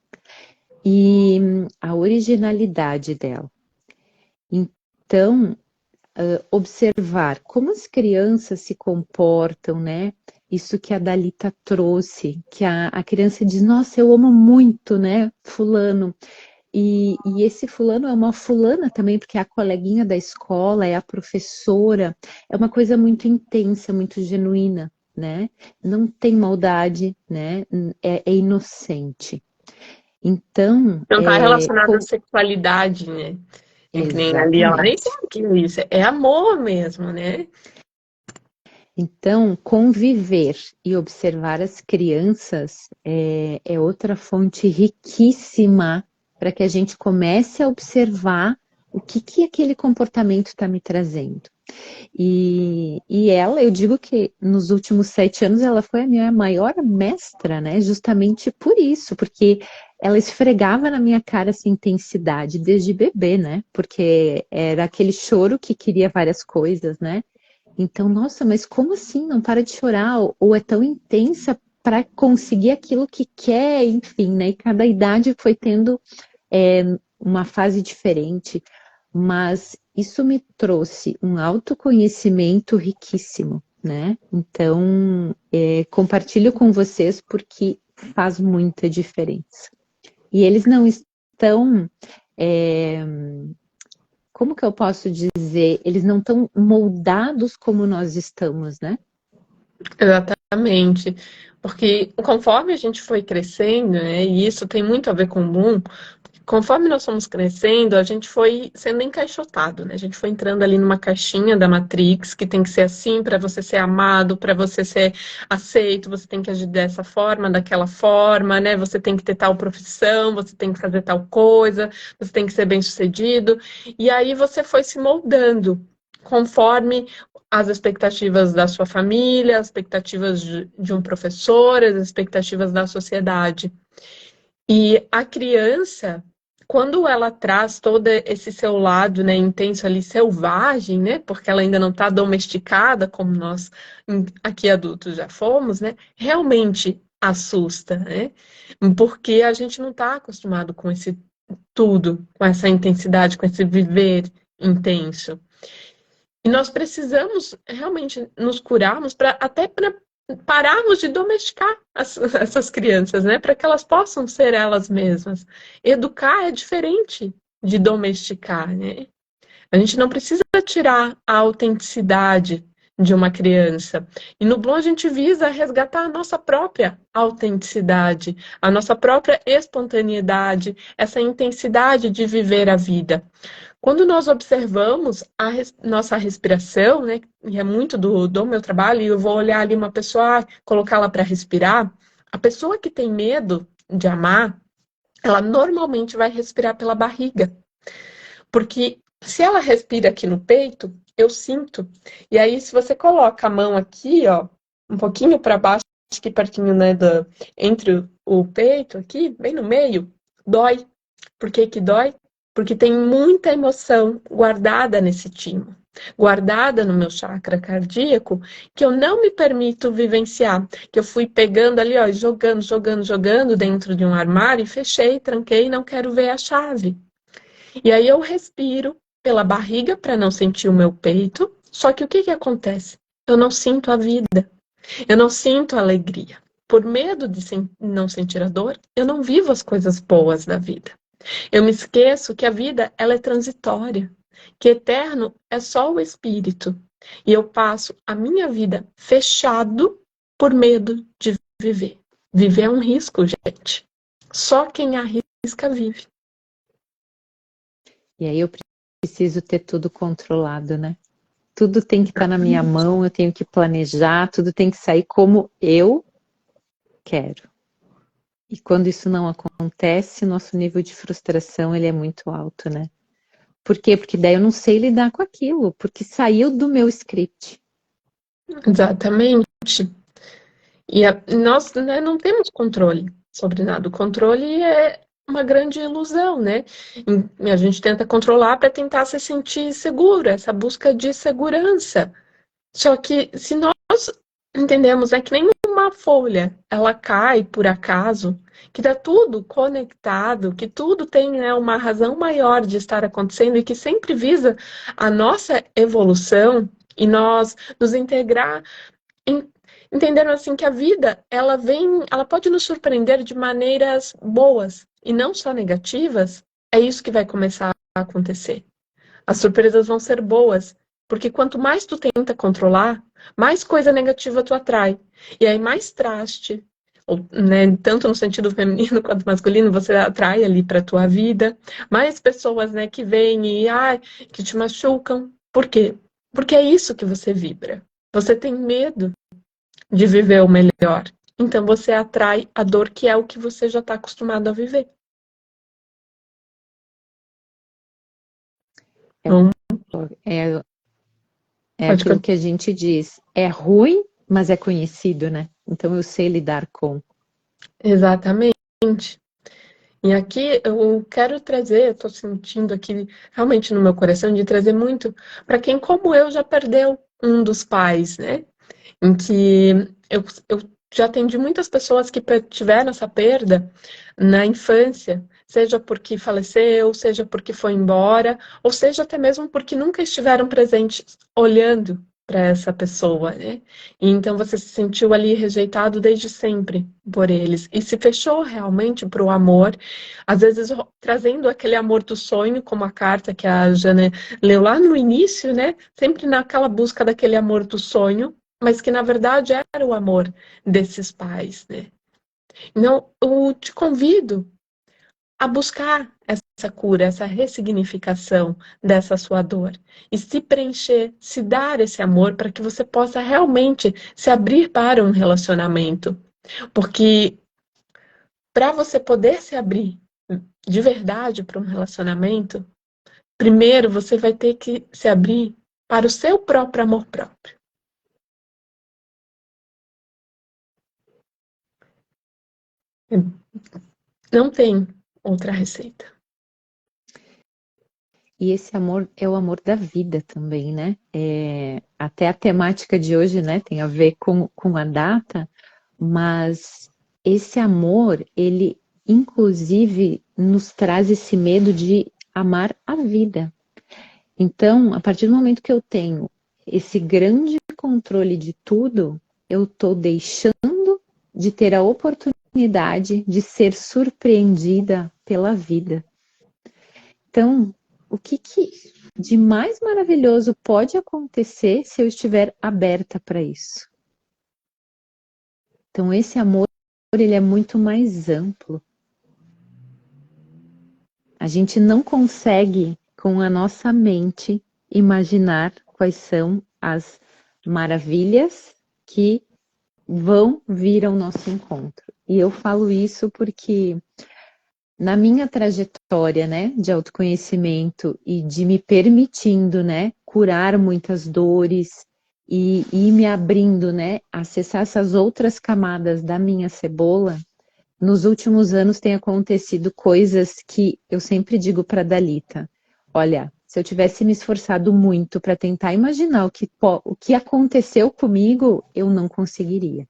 e a originalidade dela. Então, observar como as crianças se comportam, né? Isso que a Dalita trouxe, que a criança diz, nossa, eu amo muito, né, fulano. E esse fulano é uma fulana também, porque é a coleguinha da escola, é a professora, é uma coisa muito intensa, muito genuína, né? Não tem maldade, né? É inocente. Então, Não está relacionado à sexualidade, né? É que nem ali, ela nem exatamente. sabe o que é isso. É amor mesmo, né? Então, conviver e observar as crianças é outra fonte riquíssima para que a gente comece a observar o que aquele comportamento está me trazendo. E ela, eu digo que nos últimos 7 anos ela foi a minha maior mestra, né? Justamente por isso, porque ela esfregava na minha cara essa intensidade desde bebê, né? Porque era aquele choro que queria várias coisas, né? Então, nossa, mas como assim? Não para de chorar? Ou é tão intensa para conseguir aquilo que quer, enfim, né? E cada idade foi tendo uma fase diferente, mas isso me trouxe um autoconhecimento riquíssimo, né? Então, compartilho com vocês porque faz muita diferença. E eles não estão como que eu posso dizer? Eles não estão moldados como nós estamos, né? Exatamente. Porque conforme a gente foi crescendo, né, e isso tem muito a ver com o Bloom, conforme nós fomos crescendo, a gente foi sendo encaixotado, né? A gente foi entrando ali numa caixinha da Matrix, que tem que ser assim para você ser amado, para você ser aceito, você tem que agir dessa forma, daquela forma, né? Você tem que ter tal profissão, você tem que fazer tal coisa, você tem que ser bem-sucedido. E aí você foi se moldando conforme as expectativas da sua família, as expectativas de um professor, as expectativas da sociedade. E a criança, quando ela traz todo esse seu lado, né, intenso ali, selvagem, né, porque ela ainda não está domesticada, como nós aqui adultos já fomos, né, realmente assusta, né, porque a gente não está acostumado com esse tudo, com essa intensidade, com esse viver intenso. E nós precisamos realmente nos curarmos até para pararmos de domesticar essas crianças, né? Para que elas possam ser elas mesmas. Educar é diferente de domesticar, né? A gente não precisa tirar a autenticidade de uma criança. E no Bloom a gente visa resgatar a nossa própria autenticidade, a nossa própria espontaneidade, essa intensidade de viver a vida. Quando nós observamos nossa respiração, né, e é muito do meu trabalho, e eu vou olhar ali uma pessoa, colocá-la para respirar, a pessoa que tem medo de amar, ela normalmente vai respirar pela barriga. Porque se ela respira aqui no peito, eu sinto. E aí, se você coloca a mão aqui, ó, um pouquinho para baixo, aqui pertinho, né, entre o peito aqui, bem no meio, dói. Por que que dói? Porque tem muita emoção guardada nesse timo, guardada no meu chakra cardíaco, que eu não me permito vivenciar, que eu fui pegando ali, ó, jogando dentro de um armário e fechei, tranquei, não quero ver a chave. E aí eu respiro pela barriga para não sentir o meu peito, só que o que que acontece? Eu não sinto a vida, eu não sinto a alegria. Por medo de não sentir a dor, eu não vivo as coisas boas da vida. Eu me esqueço que a vida ela é transitória, que eterno é só o espírito. E eu passo a minha vida fechado por medo de viver. Viver é um risco, gente. Só quem arrisca vive. E aí eu preciso ter tudo controlado, né? Tudo tem que estar na minha mão, eu tenho que planejar, tudo tem que sair como eu quero. E quando isso não acontece, nosso nível de frustração ele é muito alto, né? Por quê? Porque daí eu não sei lidar com aquilo, porque saiu do meu script. Exatamente. E nós, né, não temos controle sobre nada. O controle é uma grande ilusão, né? E a gente tenta controlar para tentar se sentir seguro, essa busca de segurança. Só que se nós entendemos, é que nem uma folha, ela cai por acaso, que está tudo conectado, que tudo tem, né, uma razão maior de estar acontecendo e que sempre visa a nossa evolução e nós nos integrar entenderam assim que a vida, ela pode nos surpreender de maneiras boas e não só negativas. É isso que vai começar a acontecer. As surpresas vão ser boas, porque quanto mais tu tenta controlar, mais coisa negativa tu atrai. E aí mais traste, ou, né, tanto no sentido feminino quanto masculino, você atrai ali para tua vida, mais pessoas, né, que vêm e que te machucam. Por quê? Porque é isso que você vibra. Você tem medo de viver o melhor. Então você atrai a dor que é o que você já está acostumado a viver. Não É, é pode aquilo que a gente diz, é ruim, mas é conhecido, né? Então eu sei lidar com. exatamente. E aqui eu quero trazer, estou sentindo aqui realmente no meu coração de trazer muito para quem, como eu, já perdeu um dos pais, né? Em que eu já atendi muitas pessoas que tiveram essa perda na infância, seja porque faleceu, seja porque foi embora, ou seja até mesmo porque nunca estiveram presentes olhando para essa pessoa, né? E então você se sentiu ali rejeitado desde sempre por eles e se fechou realmente para o amor, às vezes trazendo aquele amor do sonho, como a carta que a Jana leu lá no início, né? Sempre naquela busca daquele amor do sonho, mas que na verdade era o amor desses pais, né? Então, eu te convido a buscar essa cura, essa ressignificação dessa sua dor e se preencher, se dar esse amor para que você possa realmente se abrir para um relacionamento. Porque para você poder se abrir de verdade para um relacionamento, primeiro você vai ter que se abrir para o seu próprio amor próprio. Não tem outra receita. E esse amor é o amor da vida também, né? Até a temática de hoje, né, tem a ver com a data, mas esse amor, ele inclusive nos traz esse medo de amar a vida. Então, a partir do momento que eu tenho esse grande controle de tudo, eu estou deixando de ter a oportunidade de ser surpreendida pela vida. Então, o que de mais maravilhoso pode acontecer se eu estiver aberta para isso. Então, esse amor, ele é muito mais amplo. A gente não consegue, com a nossa mente, imaginar quais são as maravilhas que vão vir ao nosso encontro. E eu falo isso porque na minha trajetória, né, de autoconhecimento e de me permitindo, né, curar muitas dores e ir me abrindo, né, acessar essas outras camadas da minha cebola, nos últimos anos tem acontecido coisas que eu sempre digo para Dalita, olha, se eu tivesse me esforçado muito para tentar imaginar o que aconteceu comigo, eu não conseguiria.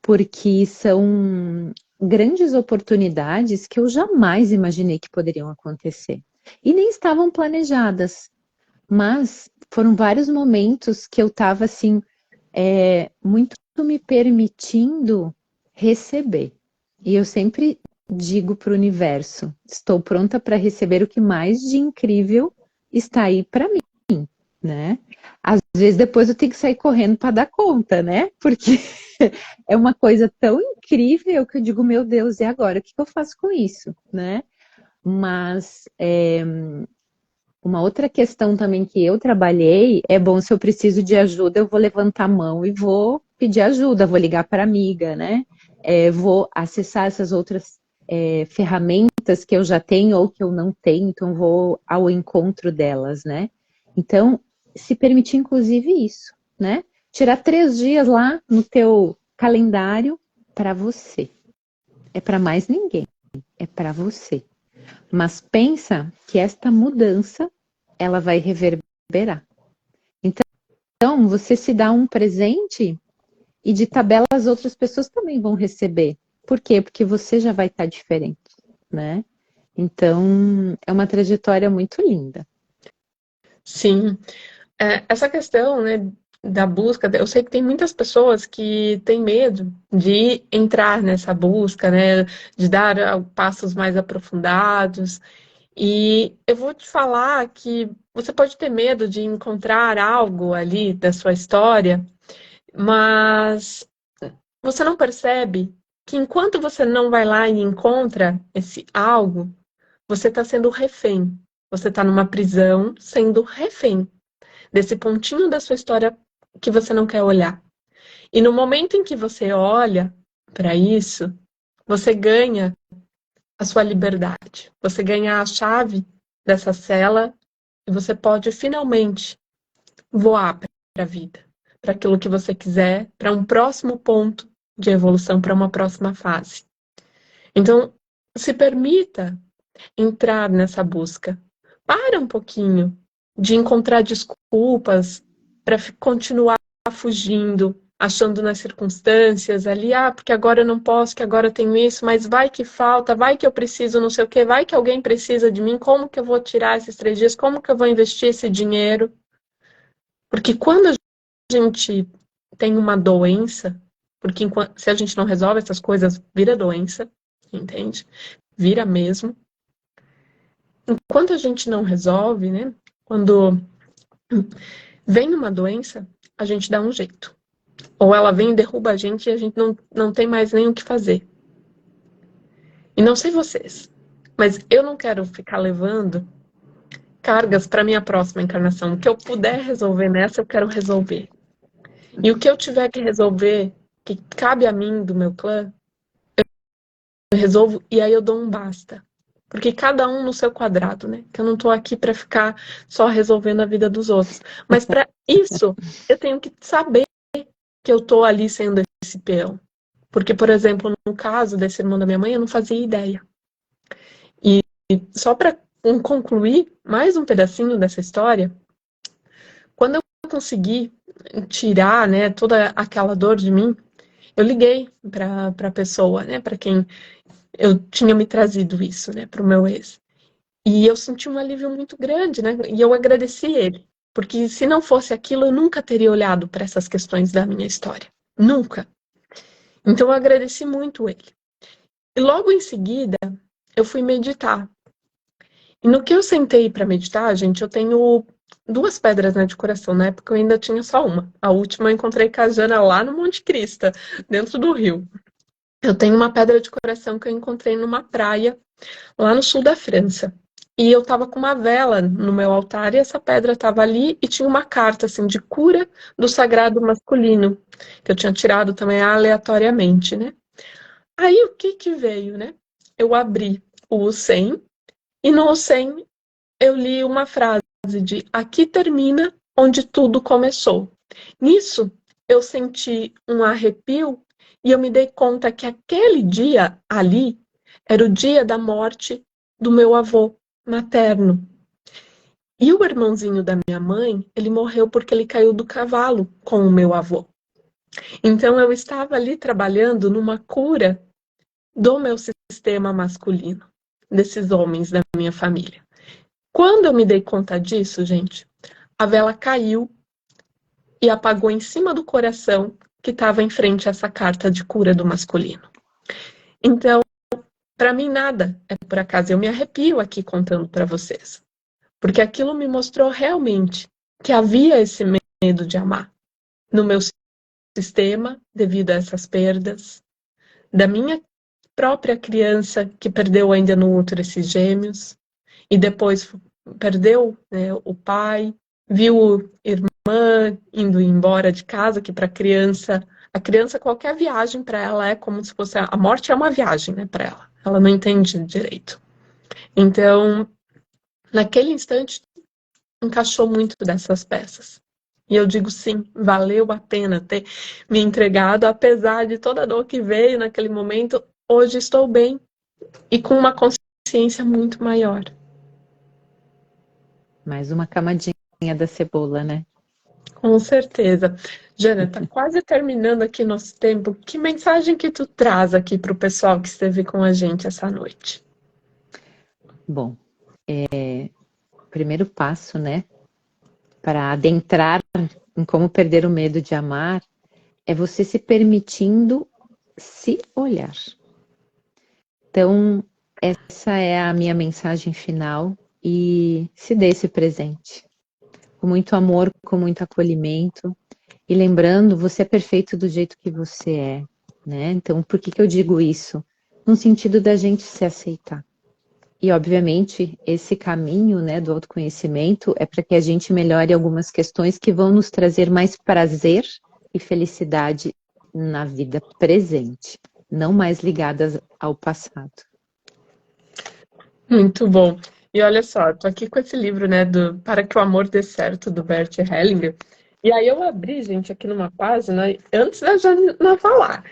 Porque são grandes oportunidades que eu jamais imaginei que poderiam acontecer. E nem estavam planejadas, mas foram vários momentos que eu estava assim, muito me permitindo receber. E eu sempre digo para o universo, estou pronta para receber o que mais de incrível está aí para mim, né? Às vezes depois eu tenho que sair correndo para dar conta, né? Porque é uma coisa tão incrível que eu digo, meu Deus, e agora? O que eu faço com isso, né? Mas uma outra questão também que eu trabalhei é bom, se eu preciso de ajuda, eu vou levantar a mão e vou pedir ajuda, vou ligar para amiga, né? Vou acessar essas outras ferramentas que eu já tenho ou que eu não tenho, então vou ao encontro delas, né? Então, se permitir, inclusive, isso, né? Tirar 3 dias lá no teu calendário para você. É para mais ninguém, é para você. Mas pensa que esta mudança, ela vai reverberar. Então, você se dá um presente e de tabela as outras pessoas também vão receber. Por quê? Porque você já vai estar diferente, né? Então, é uma trajetória muito linda. Sim. Essa questão, né, da busca, eu sei que tem muitas pessoas que têm medo de entrar nessa busca, né, de dar passos mais aprofundados. E eu vou te falar que você pode ter medo de encontrar algo ali da sua história, mas você não percebe que enquanto você não vai lá e encontra esse algo, você está sendo refém. Você está numa prisão sendo refém desse pontinho da sua história que você não quer olhar. E no momento em que você olha para isso, você ganha a sua liberdade. Você ganha a chave dessa cela e você pode finalmente voar para a vida, para aquilo que você quiser, para um próximo ponto de evolução, para uma próxima fase. Então, se permita entrar nessa busca. Para um pouquinho de encontrar desculpas para continuar fugindo, achando nas circunstâncias ali, porque agora eu não posso, que agora eu tenho isso, mas vai que falta, vai que eu preciso, não sei o quê, vai que alguém precisa de mim, como que eu vou tirar esses 3 dias, como que eu vou investir esse dinheiro? Porque quando a gente tem uma doença, porque se a gente não resolve essas coisas, vira doença, entende? Vira mesmo. Enquanto a gente não resolve, né? Quando vem uma doença, a gente dá um jeito. Ou ela vem e derruba a gente e a gente não tem mais nem o que fazer. E não sei vocês, mas eu não quero ficar levando cargas para minha próxima encarnação. O que eu puder resolver nessa, eu quero resolver. E o que eu tiver que resolver, que cabe a mim, do meu clã, eu resolvo e aí eu dou um basta. Porque cada um no seu quadrado, né? Que eu não tô aqui para ficar só resolvendo a vida dos outros. Mas para isso, eu tenho que saber que eu tô ali sendo esse peão. Porque, por exemplo, no caso desse irmão da minha mãe, eu não fazia ideia. E só para concluir mais um pedacinho dessa história, quando eu consegui tirar, né, toda aquela dor de mim, eu liguei para a pessoa, né, para quem eu tinha me trazido isso, né, para o meu ex. E eu senti um alívio muito grande, né, e eu agradeci ele. Porque se não fosse aquilo, eu nunca teria olhado para essas questões da minha história. Nunca. Então eu agradeci muito ele. E logo em seguida, eu fui meditar. E no que eu sentei para meditar, gente, eu tenho duas pedras, né, de coração. Na época eu ainda tinha só uma. A última eu encontrei com a Jana lá no Monte Crista, dentro do rio. Eu tenho uma pedra de coração que eu encontrei numa praia lá no sul da França. E eu tava com uma vela no meu altar e essa pedra tava ali e tinha uma carta assim de cura do sagrado masculino, que eu tinha tirado também aleatoriamente, né? Aí o que que veio, né? Eu abri o 100 e no 100 eu li uma frase de aqui termina onde tudo começou. Nisso eu senti um arrepio e eu me dei conta que aquele dia ali era o dia da morte do meu avô materno. E o irmãozinho da minha mãe, ele morreu porque ele caiu do cavalo com o meu avô. Então eu estava ali trabalhando numa cura do meu sistema masculino, desses homens da minha família. Quando eu me dei conta disso, gente, a vela caiu e apagou em cima do coração que estava em frente a essa carta de cura do masculino. Então, para mim nada é por acaso. Eu me arrepio aqui contando para vocês, porque aquilo me mostrou realmente que havia esse medo de amar no meu sistema devido a essas perdas, da minha própria criança que perdeu ainda no útero esses gêmeos e depois perdeu, né, o pai, viu irmã indo embora de casa, que para a criança qualquer viagem para ela é como se fosse a morte é uma viagem, né, para ela. Ela não entende direito. Então, naquele instante encaixou muito dessas peças. E eu digo sim, valeu a pena ter me entregado, apesar de toda a dor que veio naquele momento. Hoje estou bem e com uma consciência muito maior. Mais uma camadinha da cebola, né? Com certeza. Jana, tá quase terminando aqui nosso tempo. Que mensagem que tu traz aqui para o pessoal que esteve com a gente essa noite? Bom, o primeiro passo, né, para adentrar em como perder o medo de amar, é você se permitindo se olhar. Então, essa é a minha mensagem final e se dê esse presente. Com muito amor, com muito acolhimento. E lembrando, você é perfeito do jeito que você é, né? Então, por que eu digo isso? No sentido da gente se aceitar. E, obviamente, esse caminho, né, do autoconhecimento é para que a gente melhore algumas questões que vão nos trazer mais prazer e felicidade na vida presente, não mais ligadas ao passado. Muito bom. E olha só, tô aqui com esse livro, né, do Para que o Amor Dê Certo, do Bert Hellinger. E aí eu abri, gente, aqui numa página, antes da Jana falar.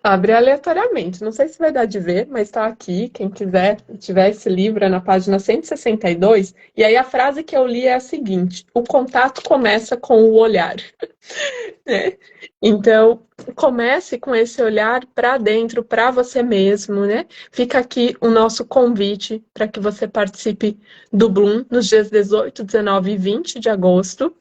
Abre aleatoriamente. Não sei se vai dar de ver, mas está aqui. Quem quiser, tiver esse livro, é na página 162. E aí a frase que eu li é a seguinte: o contato começa com o olhar. Né? Então, comece com esse olhar para dentro, para você mesmo, né? Fica aqui o nosso convite para que você participe do Bloom nos dias 18, 19 e 20 de agosto.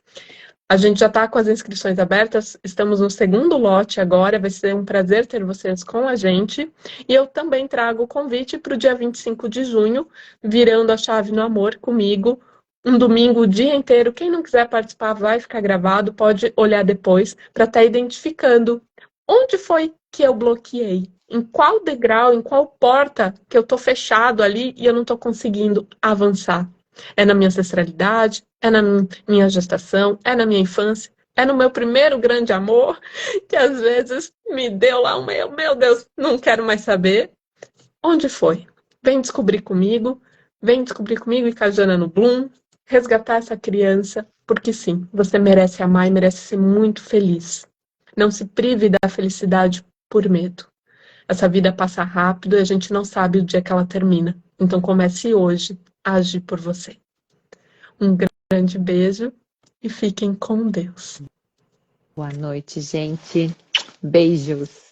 A gente já está com as inscrições abertas, estamos no segundo lote agora, vai ser um prazer ter vocês com a gente. E eu também trago o convite para o dia 25 de junho, virando a chave no amor comigo, um domingo o dia inteiro. Quem não quiser participar vai ficar gravado, pode olhar depois, para estar identificando onde foi que eu bloqueei, em qual degrau, em qual porta que eu estou fechado ali e eu não estou conseguindo avançar. É na minha ancestralidade, é na minha gestação, é na minha infância, é no meu primeiro grande amor, que às vezes me deu lá meu Deus, não quero mais saber. Onde foi? Vem descobrir comigo e com a Jana no Bloom, resgatar essa criança, porque sim, você merece amar e merece ser muito feliz. Não se prive da felicidade por medo. Essa vida passa rápido e a gente não sabe o dia que ela termina. Então comece hoje a agir por você. Um grande beijo e fiquem com Deus. Boa noite, gente. Beijos.